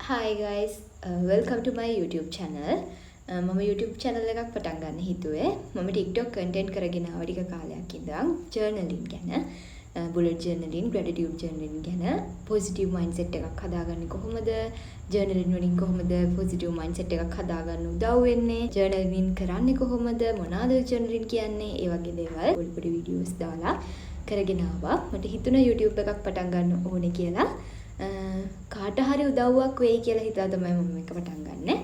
Hi guys, welcome to my YouTube channel. මම YouTube channel එකක් පටන් ගන්න හිතුවේ. මම TikTok content කරගෙන ආව ටික කාලයක් ඉඳන් journaling ගැන, bullet journaling, gratitude journaling ගැන positive mindset එකක් හදාගන්නේ කොහොමද? journaling වලින් කොහොමද positive mindset එකක් හදාගන්න උදව් වෙන්නේ? journaling කරන්නේ කොහොමද? මොනවාද journaling කියන්නේ? ඒ වගේ දේවල් පොඩි videos දාලා කරගෙන ආවා. මට හිතුණා YouTube එකක් පටන් ගන්න ඕනේ කියලා. කාට හරි උදව්වක් වෙයි කියලා හිතලා තමයි මම මේක පටන් ගන්නෙ.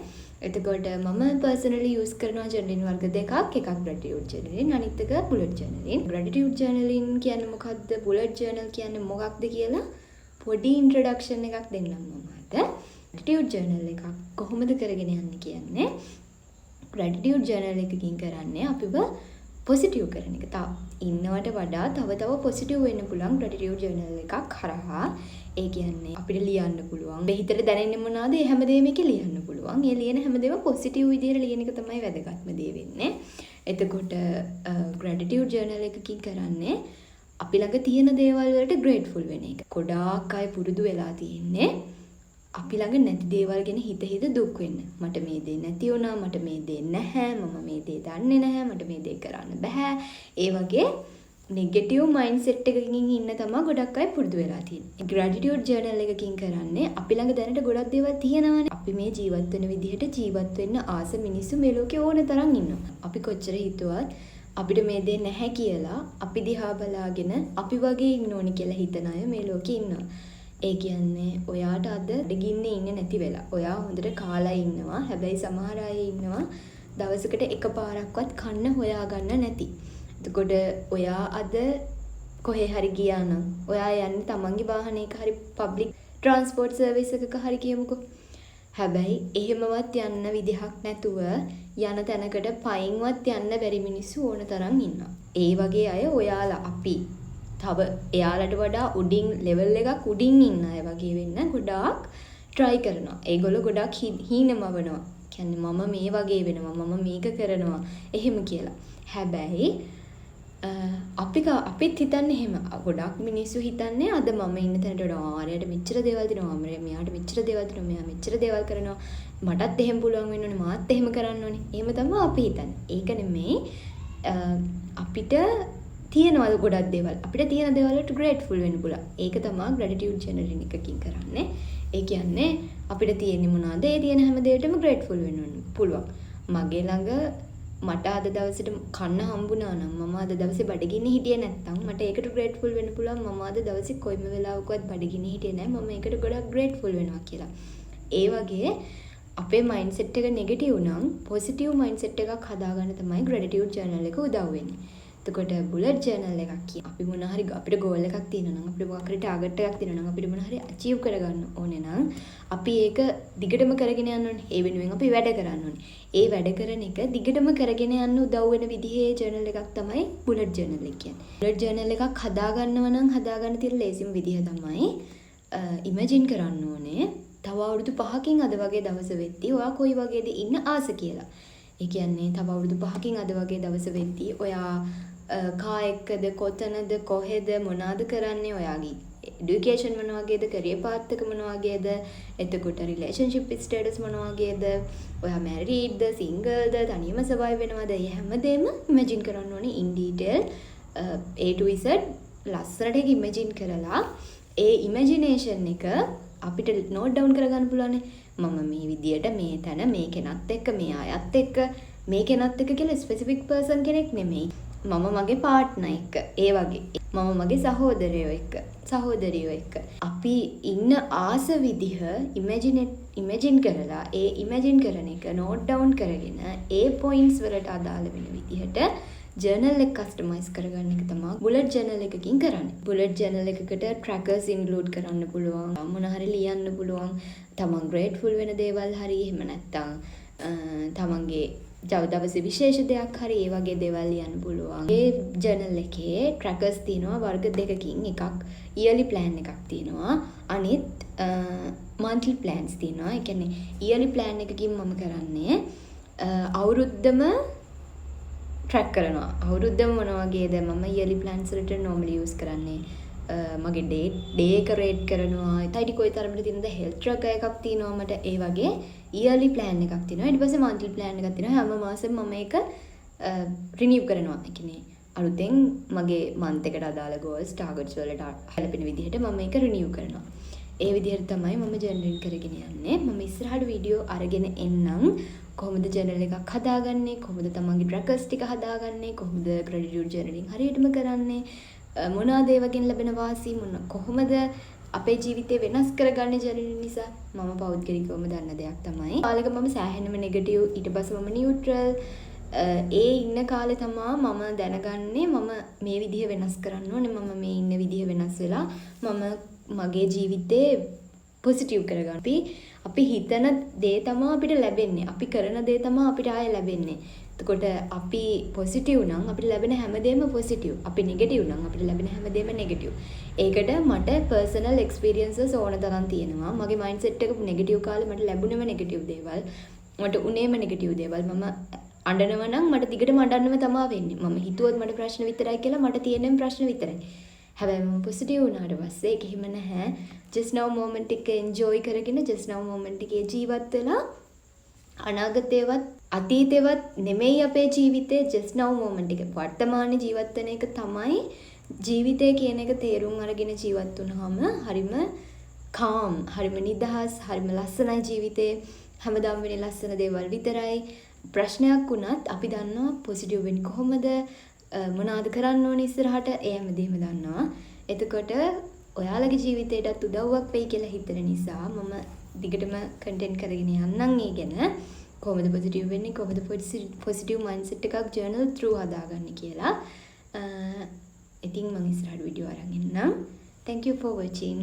එතකොට මම personally use කරනවා journaling වර්ග දෙකක්. එකක් gratitude journaling, අනිත් එක bullet journaling. gratitude journaling කියන්නේ මොකක්ද? bullet journal කියන්නේ මොකක්ද කියලා පොඩි introduction එකක් දෙන්නම් මම අද. gratitude journal එකක් කොහොමද කරගෙන යන්නේ කියන්නේ gratitude journal එකකින් කරන්නේ අපිව positive කරන එක. ඉන්නවට වඩා තව positive වෙන්න පුළුවන් gratitude journal එකක් හරහා. ඒ කියන්නේ අපිට ලියන්න පුළුවන්. මේ හිතට දැනෙන්නේ මොනවද? ඒ හැමදේම එකේ ලියන්න පුළුවන්. ඒ ලියන හැමදේම positive විදියට ලියන එක තමයි වැදගත්ම දේ වෙන්නේ. එතකොට gratitude journal එකකින් කරන්නේ අපි ළඟ තියෙන දේවල් වලට grateful වෙන එක. ගොඩාක් අය පුරුදු වෙලා තියෙන්නේ අපි ළඟ නැති දේවල් ගැන හිත දුක් වෙන්න. මට මේ දේ නැති වුණා, මට මේ දේ නැහැ, මම මේ දේ දන්නේ නැහැ, මට මේ දේ කරන්න බෑ. ඒ වගේ නෙගටිව් මයින්ඩ්සෙට් එකකින් ඉන්න තමයි ගොඩක් අය පුරුදු වෙලා තියෙන්නේ. ග්‍රැටිටියුඩ් ජර්නල් එකකින් කරන්නේ අපි ළඟ දැනට ගොඩක් දේවල් තියෙනවානේ. අපි මේ ජීවත් වෙන විදිහට ජීවත් වෙන්න ආස මිනිස්සු මේ ලෝකේ ඕන තරම් ඉන්නවා. අපි කොච්චර හිතුවත් අපිට මේ දේ නැහැ කියලා අපි දිහා බලාගෙන අපි වගේ ඉන්න ඕනි කියලා හිතන අය මේ ලෝකේ ඉන්නවා. ඒ කියන්නේ ඔයාට අද දෙගින්නේ ඉන්නේ නැති වෙලා. ඔයා හොඳට කාලා ඉන්නවා. හැබැයි සමහර අය ඉන්නවා දවසකට එකපාරක්වත් කන්න හොයාගන්න නැති. එතකොට ඔයා අද කොහේ හරි ගියා නම් ඔයා යන්නේ තමන්ගේ වාහනයක හරි පබ්ලික් ට්‍රාන්ස්පෝර්ට් සර්විස් එකක හරි කියමුකෝ. හැබැයි එහෙමවත් යන්න විදිහක් නැතුව යන තැනකට පයින්වත් යන්න බැරි මිනිස්සු ඕන තරම් ඉන්නවා. ඒ වගේ අය ඔයාලා අපි තව එයාලට වඩා උඩින් ලෙවල් එකක් උඩින් ඉන්න අය වගේ වෙන්න ගොඩාක් try කරනවා. ඒගොල්ලෝ ගොඩාක් හීනමවනවා. කියන්නේ මම මේ වගේ වෙනවා, මම මේක කරනවා එහෙම කියලා. හැබැයි අපිත් හිතන්නේ එහෙම. ගොඩක් මිනිස්සු හිතන්නේ අද මම ඉන්න තැනට වඩා ආරයට මෙච්චර දේවල් දෙනවා, මෙයාට මෙච්චර දේවල් දෙනවා, මෙයා මෙච්චර දේවල් කරනවා, මටත් එහෙම පුළුවන් වෙන්න ඕනේ, මාත් එහෙම කරන්න ඕනේ. එහෙම තමයි අපි හිතන්නේ. ඒක නෙමෙයි. අපිට තියෙනවා ගොඩක් දේවල්. අපිට තියෙන දේවල් වලට grateful වෙන්න පුළුවන්. ඒක තමයි gratitude journaling එකකින් කරන්නේ. ඒ කියන්නේ අපිට තියෙන්නේ මොනවද? ඒ තියෙන හැම දෙයකටම grateful වෙන්න පුළුවන්. මගේ ළඟ මට අද දවසේට කන්න හම්බුණා නම් මම අද දවසේ බඩගින්නේ හිටියේ නැත්තම් මට ඒකට grateful වෙන්න පුළුවන්. මම අද දවසේ කොයිම වෙලාවකවත් බඩගින්නේ හිටියේ නැහැ. මම ඒකට ගොඩක් grateful වෙනවා කියලා. ඒ වගේ අපේ mindset එක negative නම් positive mindset එකක් හදාගන්න තමයි gratitude journal එක උදව් වෙන්නේ. එතකොට bullet journal එකක් කියන අපි මොන හරි අපිට goal එකක් තියෙනවා නම් අපිට මොකක් හරි target එකක් තියෙනවා නම් අපිට මොන හරි achieve කරගන්න ඕනේ නම් අපි ඒක දිගටම කරගෙන යන්න ඕනේ. ඒ වෙනුවෙන් අපි වැඩ කරන්න ඕනේ. ඒ වැඩ කරන එක දිගටම කරගෙන යන්න උදව් වෙන විදිහේ journal එකක් තමයි bullet journal එක කියන්නේ. bullet journal එකක් හදාගන්නව නම් හදාගන්න තියෙන ලේසිම විදිහ තමයි imagine කරන්න ඕනේ. තව අවුරුදු 5කින් අද වගේ දවස වෙද්දී ඔයා කොයි වගේද ඉන්න ආස කියලා. ඒ කියන්නේ තව අවුරුදු 5කින් අද වගේ දවස වෙද්දී ඔයා කා එක්කද කොතනද කොහෙද මොනවාද කරන්නේ, ඔයාගේ এডুকেෂන් මොන වගේද, කැරියර් පාත් එක මොන වගේද, එතකොට රිලේෂන්ෂිප් ස්ටේටස් මොන වගේද, ඔයා මැරිඩ්ද සිංගල්ද තනියම සර්වයිව් වෙනවද, මේ හැමදේම ඉමේජින් කරන්න ඕනේ in detail A to Z ලස්සනට ඒක ඉමේජින් කරලා ඒ ඉමේජිනේෂන් එක අපිට නෝට් ඩවුන් කරගන්න පුළුවන්. මම මේ විදියට මේ තැන මේ කෙනත් එක්ක මේ අයත් එක්ක මේ කෙනත් එක්ක කියලා ස්පෙસિෆික් පර්සන් කෙනෙක් නෙමෙයි. මම මගේ පාර්ට්නර් එක්ක, ඒ වගේ මම මගේ සහෝදරයෝ එක්ක අපි ඉන්න ආස විදිහ ඉමේජින් කරලා ඒ ඉමේජින් කරන එක නෝට් ඩවුන් කරගෙන ඒ පොයින්ට්ස් වලට අදාළ වෙන විදිහට ජර්නල් එක කස්ටමයිස් කරගන්න එක තමයි bullet journal එකකින් කරන්නේ. bullet journal එකකට trackers include කරන්න පුළුවන්, මොන හරි ලියන්න පුළුවන්, තමන් grateful වෙන දේවල් හරි, එහෙම නැත්නම් තමන්ගේ දවසේ විශේෂ දෙයක් හරි ඒ වගේ දේවල් ලියන්න පුළුවන්. ඒ ජර්නල් එකේ trackers තියෙනවා වර්ග දෙකකින්. එකක් yearly plan එකක් තියෙනවා. අනිත් monthly plans තියෙනවා. ඒ කියන්නේ yearly plan එකකින් මම කරන්නේ අවුරුද්දම track කරනවා. අවුරුද්දම මොන වගේද මම yearly plans වලට normally use කරන්නේ මගේ ඩේ එක රේට් කරනවා. ඊට කොයි තරමට තියෙනද හෙල්ත් ට්‍රැකර් එකක් තියෙනවා මට. ඒ වගේ ඉයර්ලි ප්ලෑන් එකක් තියෙනවා. ඊට පස්සේ මන්ත්ලි ප්ලෑන් එකක් තියෙනවා. හැම මාසෙම මම ඒක රිනිව් කරනවා. ඒ කියන්නේ අලුතෙන් මගේ මන්ත් එකට අදාළ ගෝල්ස් ටාගට්ස් වලට හැලපෙන විදිහට මම ඒක රිනිව් කරනවා. ඒ විදිහට තමයි මම ජර්නලින් කරගෙන යන්නේ. මම ඉස්සරහට වීඩියෝ අරගෙන එන්නම්. කොහොමද ජර්නල් එකක් හදාගන්නේ, කොහොමද තමන්ගේ ට්‍රැකර්ස් ටික හදාගන්නේ, කොහොමද ග්‍රැටිටියුඩ් ජර්නලින් හරියටම කරන්නේ, මොනවාද ඒ වගේන් ලැබෙන වාසි, කොහොමද අපේ ජීවිතේ වෙනස් කරගන්නේ ජර්නලින් නිසා. මම පෞද්ගලිකවම දන්න දෙයක් තමයි. කාලෙක මම සෑහෙනම නෙගටිව්, ඊට පස්සේ මම නියුට්‍රල්. ඒ ඉන්න කාලේ තමා මම දැනගන්නේ මම මේ විදිහ වෙනස් කරන්න ඕනේ. මම මේ ඉන්න විදිහ වෙනස් වෙලා මම මගේ ජීවිතේ පොසිටිව් කරගන්න. අපි හිතන දේ තමා අපිට ලැබෙන්නේ. අපි කරන දේ තමා අපිට ආයෙ ලැබෙන්නේ. එතකොට අපි පොසිටිව් නම් අපිට ලැබෙන හැමදේම පොසිටිව්. අපි නෙගටිව් නම් අපිට ලැබෙන හැමදේම නෙගටිව්. ඒකට මට පර්සනල් එක්ස්පීරියන්සස් ඕන තරම් තියෙනවා. මගේ මයින්ඩ් සෙට් එක නෙගටිව් කාලේ මට ලැබුණේම නෙගටිව් දේවල්. මට උනේම නෙගටිව් දේවල්. මම අඬනවා නම් මට දිගටම අඬන්නම තමා වෙන්නේ. මම හිතුවොත් මට ප්‍රශ්න විතරයි කියලා මට තියෙන ප්‍රශ්න විතරයි. හැබැයි මම පොසිටිව් වුණාට පස්සේ ඒක හිම නැහැ. just now moment එක enjoy කරගෙන just now moment එකේ ජීවත් වෙලා අනාගතේවත් අතීතේවත් නෙමෙයි අපේ ජීවිතේ just now moment එක. වර්තමාන ජීවත් වෙන එක තමයි ජීවිතය කියන එක තේරුම් අරගෙන ජීවත් වුණාම හරිම calm, හරිම නිදහස්, හරිම ලස්සනයි ජීවිතේ. හැමදාම වෙන්නේ ලස්සන දේවල් විතරයි. ප්‍රශ්නයක් වුණත් අපි දන්නවා පොසිටිව් වෙන්නේ කොහොමද, මොනවද කරන්න ඕනේ ඉස්සරහට, ඒ හැමදේම දන්නවා. එතකොට ඔයාලගේ ජීවිතේටත් උදව්වක් වෙයි කියලා හිතන නිසා මම දිගටම කන්ටෙන්ට් කරගෙන යන්නම් ඒ ගැන. කොහොමද පොසිටිව් වෙන්නේ, කොහොමද පොසිටිව් මයින්ඩ්සෙට් එකක් ජර්නල් through හදාගන්නේ කියලා. ඉතින් මම ඉස්සරහට වීඩියෝ අරන් එන්නම්. Thank you for watching.